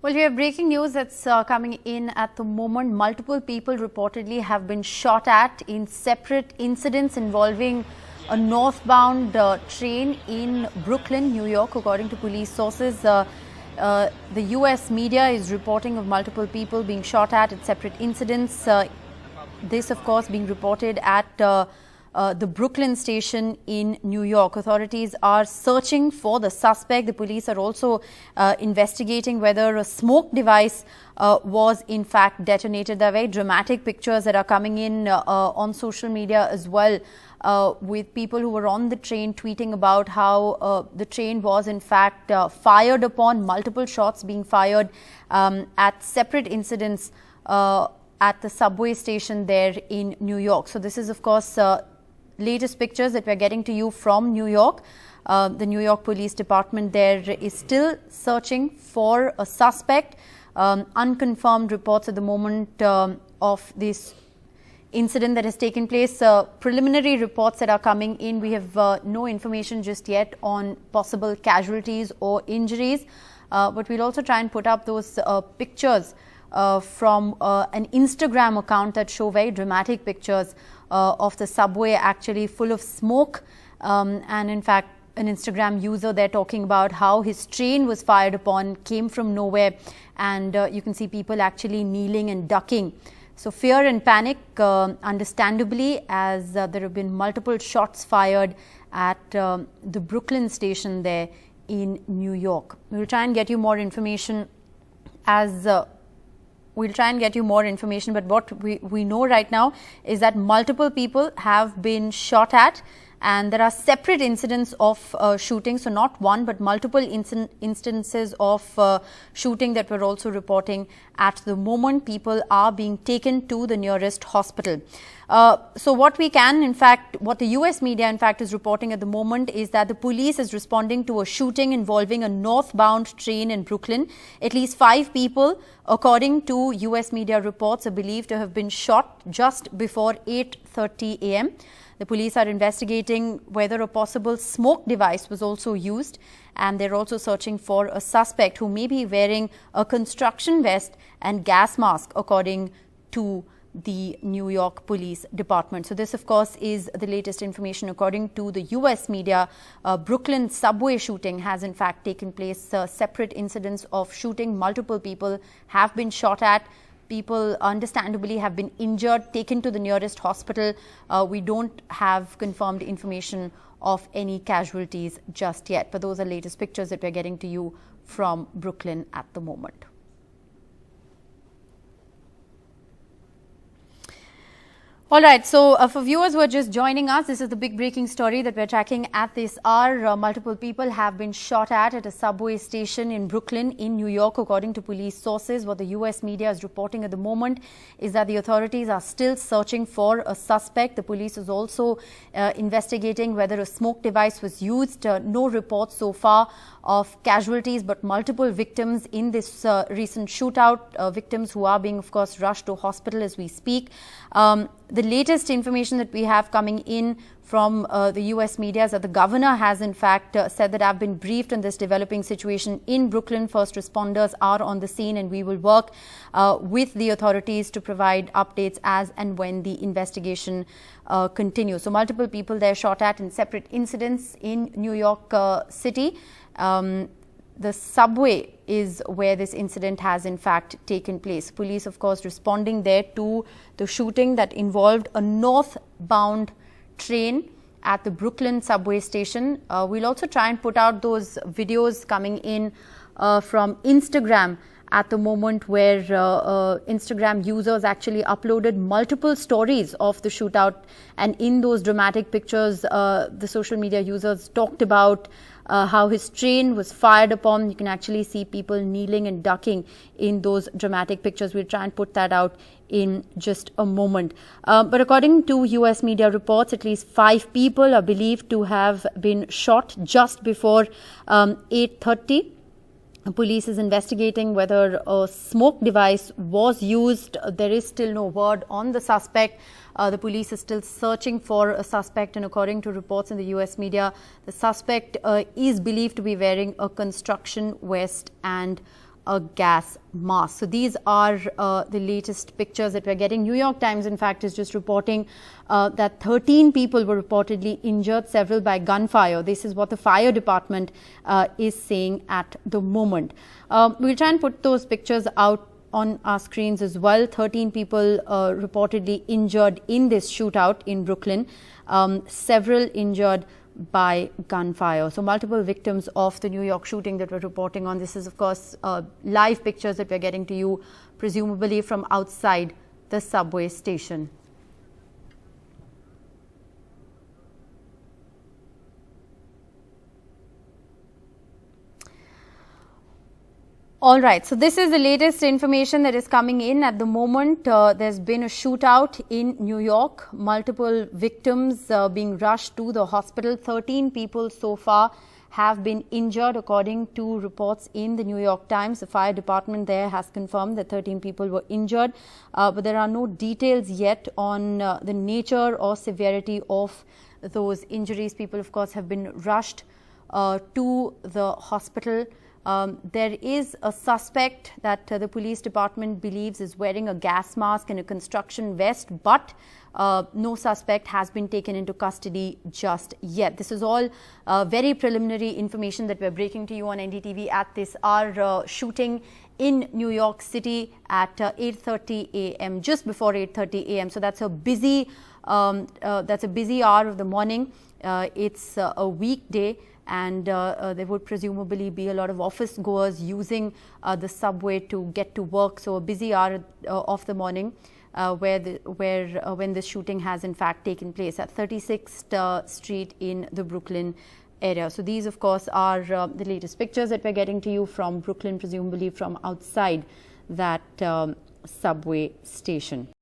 Well, we have breaking news that's coming in at the moment. Multiple people reportedly have been shot at in separate incidents involving a northbound train in Brooklyn, New York, according to police sources. The US media is reporting of multiple people being shot at separate incidents. This, of course, being reported at the Brooklyn station in New York. Authorities are searching for the suspect. The police are also investigating whether a smoke device was in fact detonated. There are very dramatic pictures that are coming in on social media as well, with people who were on the train tweeting about how the train was in fact fired upon, multiple shots being fired at separate incidents at the subway station there in New York. So this is, of course, latest pictures that we're getting to you from New York. The New York Police Department there is still searching for a suspect. Unconfirmed reports at the moment of this incident that has taken place. Preliminary reports that are coming in. We have no information just yet on possible casualties or injuries, but we'll also try and put up those pictures from an Instagram account that show very dramatic pictures of the subway actually full of smoke, and in fact an Instagram user there talking about how his train was fired upon, came from nowhere, and you can see people actually kneeling and ducking. So fear and panic, understandably, as there have been multiple shots fired at the Brooklyn station there in New York. We will try and get you more information but what we know right now is that multiple people have been shot at, and there are separate incidents of shooting, so not one but multiple instances of shooting that we're also reporting at the moment. People are being taken to the nearest hospital. So what the US media in fact is reporting at the moment is that the police is responding to a shooting involving a northbound train in Brooklyn. At least 5 people, according to US media reports, are believed to have been shot just before 8:30 a.m. The police are investigating whether a possible smoke device was also used, and they're also searching for a suspect who may be wearing a construction vest and gas mask, according to the New York Police Department. So this, of course, is the latest information. According to the US media, Brooklyn subway shooting has in fact taken place. Separate incidents of shooting. Multiple people have been shot at. People understandably have been injured, taken to the nearest hospital. We don't have confirmed information of any casualties just yet, but those are latest pictures that we're getting to you from Brooklyn at the moment. All right, so for viewers who are just joining us, this is the big breaking story that we're tracking at this hour. Multiple people have been shot at a subway station in Brooklyn in New York, according to police sources. What the US media is reporting at the moment is that the authorities are still searching for a suspect. The police is also investigating whether a smoke device was used. No reports so far of casualties, but multiple victims in this recent shootout, victims who are being, of course, rushed to hospital as we speak. The latest information that we have coming in from the US media is that the governor has in fact said that I've been briefed on this developing situation in Brooklyn. First responders are on the scene, and we will work with the authorities to provide updates as and when the investigation continues. So multiple people there shot at in separate incidents in New York City. The subway is where this incident has in fact taken place. Police, of course, responding there to the shooting that involved a northbound train at the Brooklyn subway station. We'll also try and put out those videos coming in from Instagram at the moment, where Instagram users actually uploaded multiple stories of the shootout, and in those dramatic pictures the social media users talked about how his train was fired upon. You can actually see people kneeling and ducking in those dramatic pictures. We'll try and put that out in just a moment. But according to US media reports, at least 5 people are believed to have been shot just before 8:30. Police is investigating whether a smoke device was used. There is still no word on the suspect. The police is still searching for a suspect, and according to reports in the US media, the suspect is believed to be wearing a construction vest and a gas mask. So these are the latest pictures that we're getting. New York Times, in fact, is just reporting that 13 people were reportedly injured, several by gunfire. This is what the fire department is saying at the moment. We'll try and put those pictures out on our screens as well. 13 people reportedly injured in this shootout in Brooklyn, several injured by gunfire. So multiple victims of the New York shooting that we're reporting on. This is, of course, live pictures that we're getting to you, presumably from outside the subway station. All right, so this is the latest information that is coming in at the moment. There's been a shootout in New York, multiple victims being rushed to the hospital. 13 people so far have been injured, according to reports in the New York Times. The fire department there has confirmed that 13 people were injured, but there are no details yet on the nature or severity of those injuries. People, of course, have been rushed to the hospital. There is a suspect that the police department believes is wearing a gas mask and a construction vest, but no suspect has been taken into custody just yet. This is all very preliminary information that we're breaking to you on NDTV at this hour. Shooting in New York City at 8:30 a.m., just before 8:30 a.m. So that's a busy hour of the morning. It's a weekday. And there would presumably be a lot of office goers using the subway to get to work. So a busy hour of the morning when this shooting has in fact taken place at 36th Street in the Brooklyn area. So these, of course, are the latest pictures that we're getting to you from Brooklyn, presumably from outside that subway station.